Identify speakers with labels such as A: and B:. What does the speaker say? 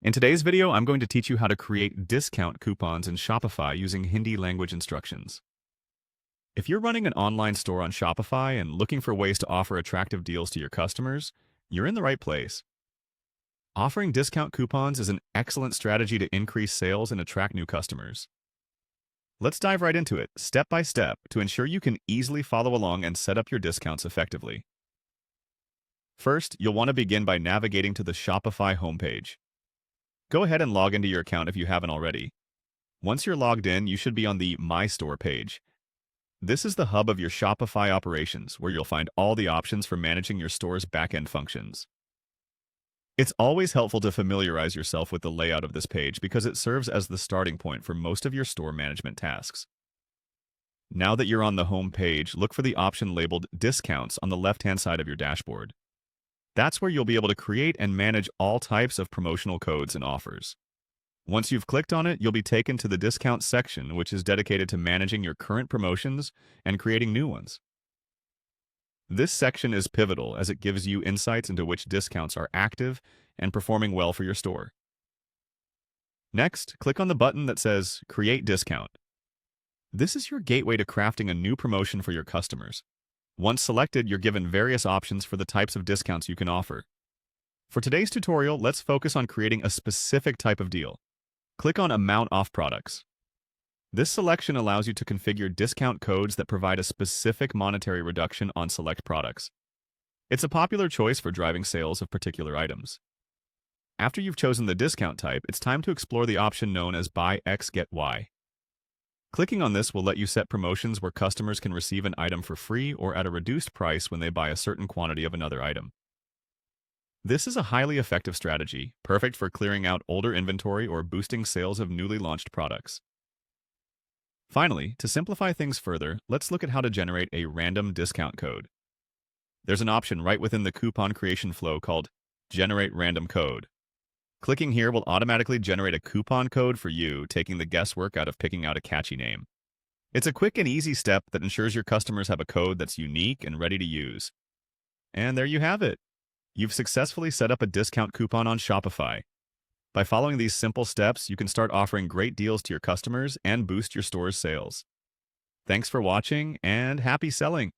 A: In today's video, I'm going to teach you how to create discount coupons in Shopify using Hindi language instructions. If you're running an online store on Shopify and looking for ways to offer attractive deals to your customers, you're in the right place. Offering discount coupons is an excellent strategy to increase sales and attract new customers. Let's dive right into it, step by step, to ensure you can easily follow along and set up your discounts effectively. First, you'll want to begin by navigating to the Shopify homepage. Go ahead and log into your account if you haven't already. Once you're logged in, you should be on the My Store page. This is the hub of your Shopify operations, where you'll find all the options for managing your store's back-end functions. It's always helpful to familiarize yourself with the layout of this page because it serves as the starting point for most of your store management tasks. Now that you're on the home page, look for the option labeled Discounts on the left-hand side of your dashboard. That's where you'll be able to create and manage all types of promotional codes and offers. Once you've clicked on it, you'll be taken to the Discounts section, which is dedicated to managing your current promotions and creating new ones. This section is pivotal as it gives you insights into which discounts are active and performing well for your store. Next, click on the button that says Create Discount. This is your gateway to crafting a new promotion for your customers. Once selected, you're given various options for the types of discounts you can offer. For today's tutorial, let's focus on creating a specific type of deal. Click on Amount Off Products. This selection allows you to configure discount codes that provide a specific monetary reduction on select products. It's a popular choice for driving sales of particular items. After you've chosen the discount type, it's time to explore the option known as Buy X, Get Y. Clicking on this will let you set promotions where customers can receive an item for free or at a reduced price when they buy a certain quantity of another item. This is a highly effective strategy, perfect for clearing out older inventory or boosting sales of newly launched products. Finally, to simplify things further, let's look at how to generate a random discount code. There's an option right within the coupon creation flow called Generate Random Code. Clicking here will automatically generate a coupon code for you, taking the guesswork out of picking out a catchy name. It's a quick and easy step that ensures your customers have a code that's unique and ready to use. And there you have it. You've successfully set up a discount coupon on Shopify. By following these simple steps, you can start offering great deals to your customers and boost your store's sales. Thanks for watching and happy selling!